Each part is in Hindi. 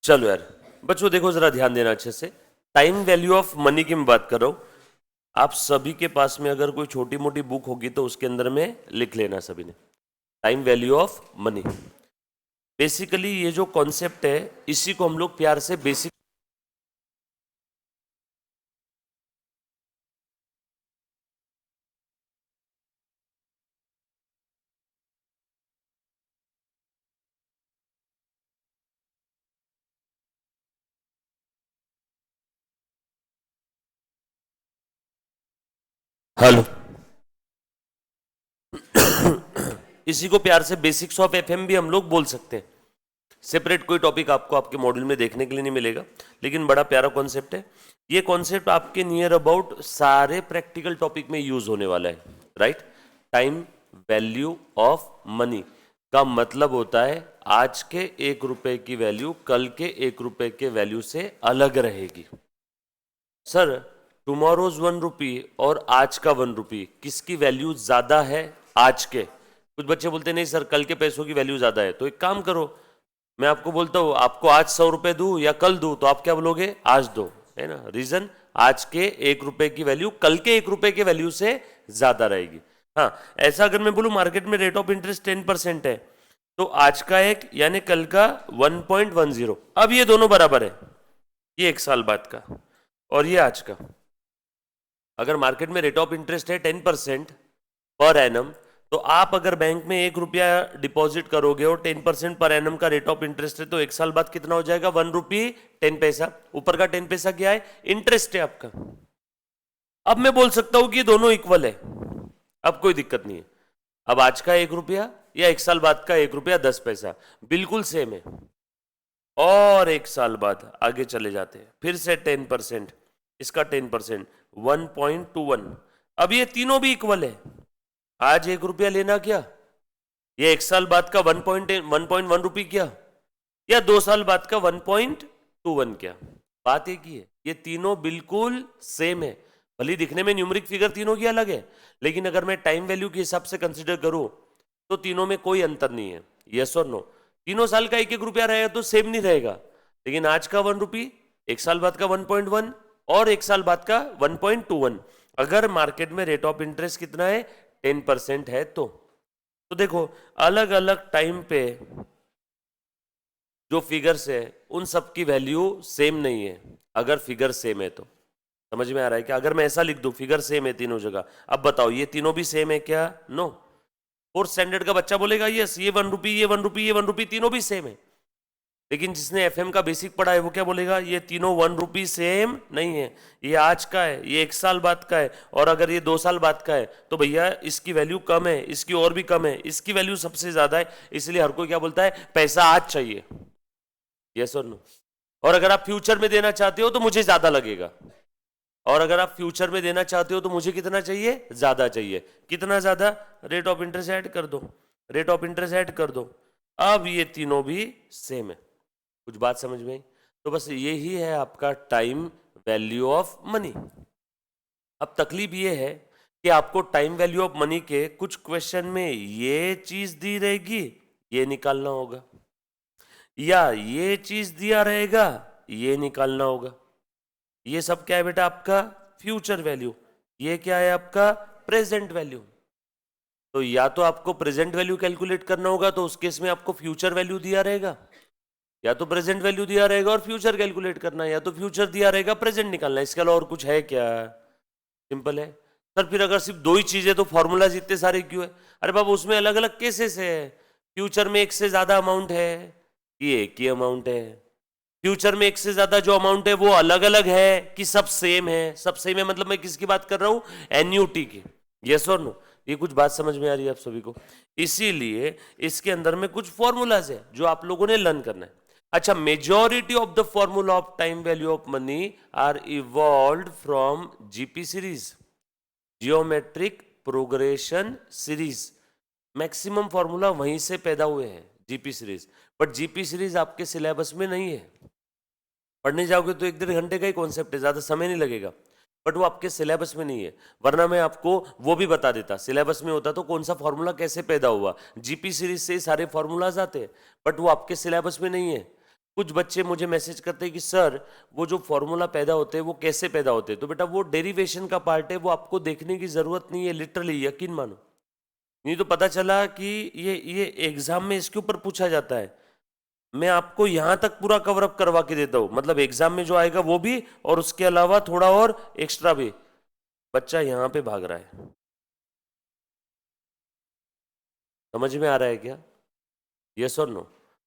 चलो यार बच्चों, देखो जरा ध्यान देना अच्छे से। टाइम वैल्यू ऑफ मनी की मैं बात कर रहा हूं। आप सभी के पास में अगर कोई छोटी मोटी बुक होगी तो उसके अंदर में लिख लेना सभी ने, time value of money. Basically ये जो कॉन्सेप्ट है इसी को हम लोग प्यार से बेसिक। हेलो, इसी को प्यार से बेसिक्स ऑफ एफएम भी हम लोग बोल सकते हैं। सेपरेट कोई टॉपिक आपको आपके मॉड्यूल में देखने के लिए नहीं मिलेगा, लेकिन बड़ा प्यारा कॉन्सेप्ट है। ये कॉन्सेप्ट आपके नियर अबाउट सारे प्रैक्टिकल टॉपिक में यूज होने वाला है, right. Time value of money का मतलब होता है आज के 1 रुपए की वैल्यू कल के 1 रुपए के वैल्यू से अलग रहेगी। सर, टुमारोज 1 रुपी और आज का 1 रुपी किसकी वैल्यू ज्यादा है? आज के। कुछ बच्चे बोलते नहीं सर कल के पैसों की वैल्यू ज्यादा है, तो एक काम करो, मैं आपको बोलता हूं आपको आज 100 रुपए दूं या कल दूं, तो आप क्या बोलोगे? आज दो, है ना। रीजन, आज के 1 रुपए की वैल्यू कल के 1 रुपए के वैल्यू से ज्यादा रहेगी। हाँ, ऐसा अगर मैं बोलूं मार्केट में रेट ऑफ इंटरेस्ट 10% है, तो आज का एक यानी कल का 1.10। अब ये दोनों बराबर है, ये 1 साल बाद का और ये आज का। अगर मार्केट में रेट ऑफ इंटरेस्ट है 10% पर एनम, तो आप अगर बैंक में 1 रुपया डिपॉजिट करोगे और 10% पर एनम का रेट ऑफ इंटरेस्ट है, तो 1 साल बाद कितना हो जाएगा? 1 रुपी 10 पैसा। ऊपर का 10 पैसा क्या है? इंटरेस्ट है आपका। अब मैं बोल सकता हूं कि ये दोनों इक्वल है, अब कोई दिक्कत नहीं है। अब आज का 1 रुपया या 1 साल बाद का 1 रुपया 10 पैसा बिल्कुल सेम है। और 1 साल बाद आगे चले जाते हैं, फिर से 10%, इसका 10%, 1.21। अब ये तीनों भी इक्वल है। आज 1 रुपया लेना क्या, ये 1 साल बाद का 1.1 रुपी क्या, या 2 साल बाद का 1.21 क्या? बात एक ही है, ये तीनों बिल्कुल सेम है। भले दिखने में न्यूमरिक फिगर तीनों की अलग है, लेकिन अगर मैं टाइम वैल्यू के हिसाब से कंसिडर करूं तो तीनों में कोई अंतर नहीं है। यस और नो? तीनों साल का 1-1 रुपया रहेगा तो सेम नहीं रहेगा, लेकिन आज का 1 रुपी 1 साल बाद का 1.1 और 1 साल बाद का 1.21। अगर मार्केट में रेट ऑफ इंटरेस्ट कितना है? 10% है। तो देखो, अलग अलग टाइम पे जो फिगर्स है उन सब की वैल्यू सेम नहीं है। अगर फिगर सेम है तो समझ में आ रहा है क्या? अगर मैं ऐसा लिख दूं फिगर सेम है तीनों जगह, अब बताओ ये तीनों भी सेम है क्या? नो। फोर्थ स्टैंडर्ड का बच्चा बोलेगा यस, ये 1 रुपी, ये 1 रुपी, ये 1 रुपी तीनों भी सेम है। लेकिन जिसने एफएम का बेसिक पढ़ा है वो क्या बोलेगा? ये तीनों 1 रुपी सेम नहीं है, ये आज का है, ये 1 साल बाद का है, और अगर ये 2 साल बाद का है तो भैया इसकी वैल्यू कम है, इसकी और भी कम है, इसकी वैल्यू सबसे ज्यादा है। इसलिए हर कोई क्या बोलता है? पैसा आज चाहिए। यस और नो? और अगर आप फ्यूचर में देना चाहते हो तो मुझे ज्यादा लगेगा, और अगर आप फ्यूचर में देना चाहते हो तो मुझे कितना चाहिए? ज्यादा चाहिए। कितना ज्यादा? रेट ऑफ इंटरेस्ट ऐड कर दो, रेट ऑफ इंटरेस्ट ऐड कर दो। अब ये तीनों भी सेम है। कुछ बात समझ में आई? तो बस यही है आपका टाइम वैल्यू ऑफ मनी। अब तकलीफ ये है कि आपको टाइम वैल्यू ऑफ मनी के कुछ क्वेश्चन में ये चीज दी रहेगी, ये निकालना होगा, या ये चीज दिया रहेगा, ये निकालना होगा। ये सब क्या है बेटा? आपका फ्यूचर वैल्यू। ये क्या है? आपका प्रेजेंट वैल्यू। तो या तो आपको प्रेजेंट वैल्यू कैलकुलेट करना होगा, तो उस केस में आपको फ्यूचर वैल्यू दिया रहेगा, या तो प्रेजेंट वैल्यू दिया रहेगा और फ्यूचर कैलकुलेट करना है, या तो फ्यूचर दिया रहेगा प्रेजेंट निकालना है। इसके अलावा और कुछ है क्या? सिंपल है। सर फिर अगर सिर्फ दो ही चीजें तो फॉर्मूलाज इतने सारे क्यों है? अरे बाबा उसमें अलग अलग केसेस है। फ्यूचर में एक से ज्यादा अमाउंट है, ये एक ही अमाउंट है। फ्यूचर में एक से ज्यादा जो अमाउंट है वो अलग अलग है कि सब सेम है? सब सेम है मतलब मैं किसकी बात कर रहा हूं? एन्यूटी की। यस और नो? ये कुछ बात समझ में आ रही है आप सभी को? इसीलिए इसके अंदर में कुछ फॉर्मूलाज है जो आप लोगों ने लर्न करना है। अच्छा, majority of the formula of time value of money are evolved from GP series, geometric progression series. Maximum formula वहीं से पैदा हुए हैं, GP series. But GP series आपके सिलेबस में नहीं है। पढ़ने जाओगे तो 1-1.5 घंटे का ही कॉन्सेप्ट है, ज्यादा समय नहीं लगेगा, बट वो आपके सिलेबस में नहीं है। वरना मैं आपको वो भी बता देता, सिलेबस में होता तो कौन सा फॉर्मूला कैसे पैदा हुआ। जीपी सीरीज से सारे फॉर्मूलाज आते हैं, बट वो आपके सिलेबस में नहीं है। कुछ बच्चे मुझे मैसेज करते हैं कि सर वो जो फॉर्मूला पैदा होते हैं वो कैसे पैदा होते हैं, तो बेटा वो डेरिवेशन का पार्ट है, वो आपको देखने की जरूरत नहीं है, लिटरली यकीन मानो। नहीं तो पता चला कि ये एग्जाम में इसके ऊपर पूछा जाता है। मैं आपको यहां तक पूरा कवर अप करवा के देता हूं, मतलब एग्जाम में जो आएगा वो भी, और उसके अलावा थोड़ा और एक्स्ट्रा भी। बच्चा यहां पे भाग रहा है, समझ में आ रहा है क्या? यस और नो?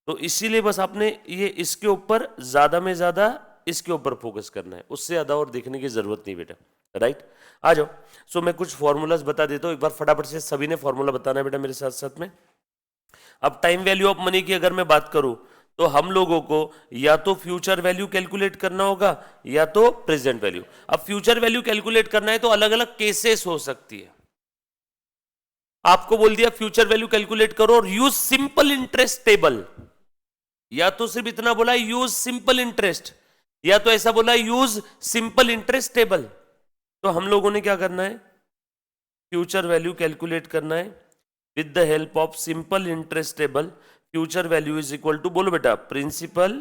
तो इसीलिए बस आपने ये इसके ऊपर ज्यादा में ज्यादा इसके ऊपर फोकस करना है, उससे ज्यादा और देखने की जरूरत नहीं बेटा, राइट? आ जाओ। सो मैं कुछ फॉर्मूलाज बता देता हूं, एक बार फटाफट से सभी ने फॉर्मूला बताना है बेटा मेरे साथ साथ में। अब टाइम वैल्यू ऑफ मनी की अगर मैं बात करूं तो हम लोगों को या तो फ्यूचर वैल्यू कैलकुलेट करना होगा या तो प्रेजेंट वैल्यू। अब फ्यूचर वैल्यू कैलकुलेट करना है तो अलग अलग केसेस हो सकती है। आपको बोल दिया फ्यूचर वैल्यू कैलकुलेट करो और यूज सिंपल इंटरेस्ट टेबल, या तो सिर्फ इतना बोला यूज सिंपल इंटरेस्ट, या तो ऐसा बोला यूज सिंपल इंटरेस्ट टेबल। तो हम लोगों ने क्या करना है, फ्यूचर वैल्यू कैलकुलेट करना है with the help of simple interest table. Future value is equal to, बोलो बेटा, प्रिंसिपल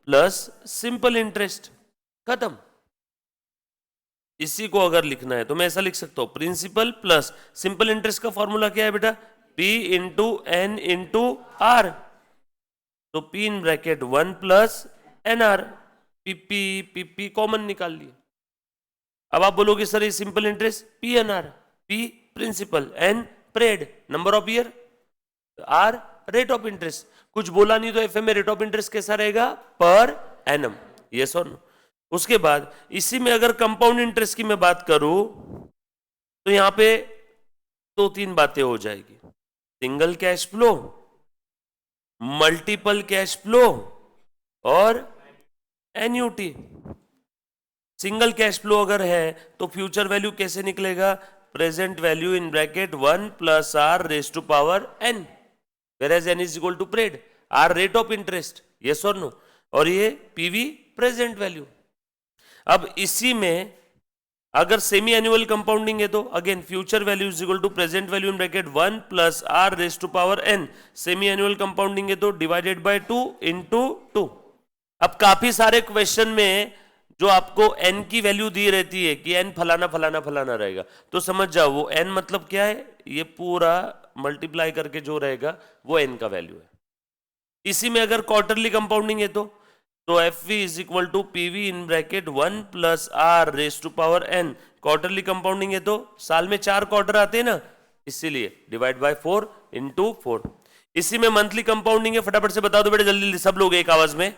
प्लस सिंपल इंटरेस्ट, खत्म। इसी को अगर लिखना है तो मैं ऐसा लिख सकता हूं, प्रिंसिपल प्लस सिंपल इंटरेस्ट का फॉर्मूला क्या है बेटा, P into N into R. तो P in bracket 1 plus N R, P common निकाल लिया। अब आप बोलोगे सर ये simple interest, P N R, P principal, N period, number of year, R rate of interest. कुछ बोला नहीं तो एफए में रेट ऑफ इंटरेस्ट कैसा रहेगा, पर एनम, यस और नो? उसके बाद इसी में अगर कंपाउंड इंटरेस्ट की मैं बात करूं तो यहां पे दो तीन बातें हो जाएगी, single cash flow, multiple cash flow और एन्युटी। सिंगल कैश फ्लो अगर है तो फ्यूचर वैल्यू कैसे निकलेगा, present value in bracket 1 plus R raise to power N, whereas n is equal to paid, r rate of interest, yes or no? और ये पीवी प्रेजेंट वैल्यू। अब इसी में अगर सेमी एनुअल कंपाउंडिंग है तो again future value is equal to present value in bracket 1 plus R raise to power N, semi annual compounding है तो डिवाइडेड बाय 2 इंटू 2। अब काफी सारे क्वेश्चन में जो आपको n की वैल्यू दी रहती है कि n फलाना फलाना फलाना रहेगा, तो समझ जाओ वो n मतलब क्या है, ये पूरा मल्टीप्लाई करके जो रहेगा वो n का वैल्यू है। इसी में अगर क्वार्टरली कंपाउंडिंग है तो F V is equal to PV in bracket 1 plus R raise to power n, quarterly compounding है तो साल में 4 क्वार्टर आते हैं ना, इसीलिए डिवाइड बाय 4 इंटू 4। इसी में मंथली कंपाउंडिंग है, फटाफट से बता दो बेटे जल्दी सब लोग एक आवाज में,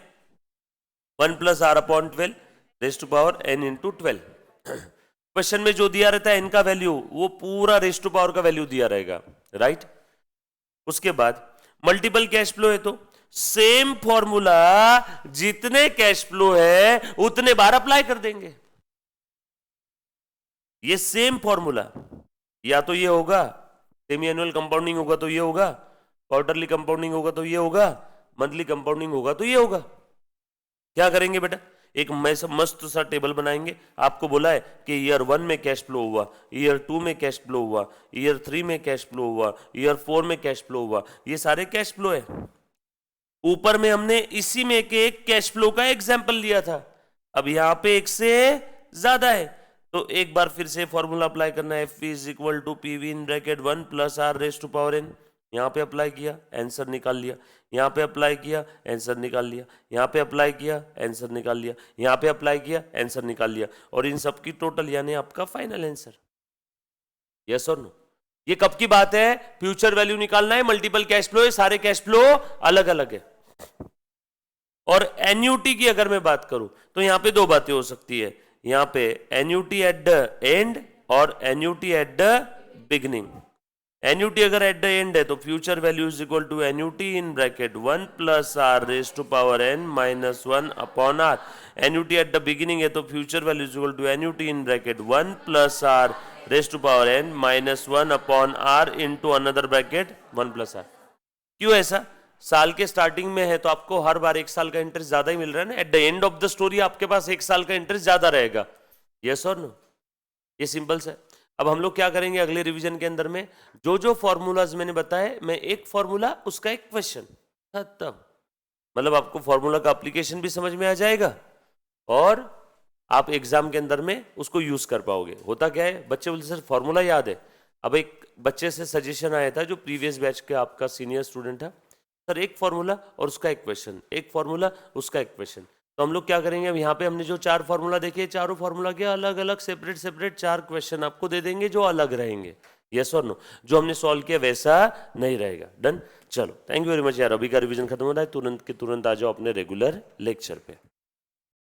1 plus R upon 12 raise to power n into 12। Question में जो दिया रहता है n का वैल्यू वो पूरा रेज टू पावर का वैल्यू दिया रहेगा, राइट? उसके बाद मल्टीपल कैश फ्लो है तो सेम फॉर्मूला जितने कैश फ्लो है उतने बार अप्लाई कर देंगे। ये सेम फॉर्मूला, या तो ये होगा सेमी एनुअल कंपाउंडिंग होगा तो ये होगा, क्वार्टरली कंपाउंडिंग होगा तो ये होगा, मंथली कंपाउंडिंग होगा तो ये होगा। क्या करेंगे बेटा, एक मस्त सा टेबल बनाएंगे। आपको बोला है कि ईयर 1 में कैश फ्लो हुआ, ईयर 2 में कैश फ्लो हुआ, ईयर 3 में कैश फ्लो हुआ, ईयर 4 में कैश फ्लो हुआ, ये सारे कैश फ्लो है। ऊपर में हमने इसी में के एक कैश फ्लो का एग्जाम्पल लिया था, अब यहां पे एक से ज्यादा है तो एक बार फिर से फॉर्मूला अप्लाई करना है, F is equal to PV in bracket 1 plus R raise to power N. यहां पे अप्लाई किया, आंसर निकाल लिया, यहां पे अप्लाई किया, आंसर निकाल लिया, यहां पे अप्लाई किया, आंसर निकाल लिया, यहां पे अप्लाई किया, आंसर निकाल लिया, और इन सब की टोटल यानी आपका फाइनल आंसर। यस और नो? ये कब की बात है, फ्यूचर वैल्यू निकालना है, मल्टीपल कैश फ्लो है, सारे कैश फ्लो अलग अलग है। और एन्युटी की अगर मैं बात करूं तो यहां पे दो बातें हो सकती है, यहां पे एन्युटी एट द एंड और annuity at the beginning. Annuity अगर एट द एंड है तो future value is equal to annuity in bracket 1 plus R raise to power N minus 1 upon R. Annuity at the beginning है तो future value is equal to annuity in bracket 1 plus R raise to power N minus 1 upon R into another bracket 1 plus are. क्यों ऐसा, साल के स्टार्टिंग में है तो आपको हर बार एक साल का इंटरेस्ट ज्यादा ही मिल रहा है ना, eight the end of the story आपके पास एक साल का इंटरेस्ट ज्यादा रहेगा। यस और नो? ये सिंपल सा है। अब हम लोग क्या करेंगे अगले रिवीजन के अंदर में, जो जो फॉर्मूलाज मैंने बताए, मैं एक फॉर्मूला उसका एक क्वेश्चन, खत्म। मतलब आपको फॉर्मूला का एप्लीकेशन भी समझ में आ जाएगा और आप एग्जाम के अंदर में उसको यूज कर पाओगे। होता क्या है, बच्चे बोलते सर फॉर्मूला याद है। अब एक बच्चे से सजेशन आया था जो प्रीवियस बैच के आपका सीनियर स्टूडेंट था, सर एक फॉर्मूला और उसका एक क्वेश्चन, एक फॉर्मूला उसका एक क्वेश्चन। तो हम लोग क्या करेंगे, अब यहाँ पे हमने जो 4 फॉर्मूला देखे, चारों फॉर्मूला के अलग अलग सेपरेट सेपरेट 4 क्वेश्चन आपको दे देंगे जो अलग रहेंगे। यस और नो, जो हमने सॉल्व किया वैसा नहीं रहेगा। डन, चलो थैंक यू वेरी मच यार। अभी का रिवीजन खत्म हो रहा है, तुरंत के तुरंत आ जाओ अपने रेगुलर लेक्चर पे।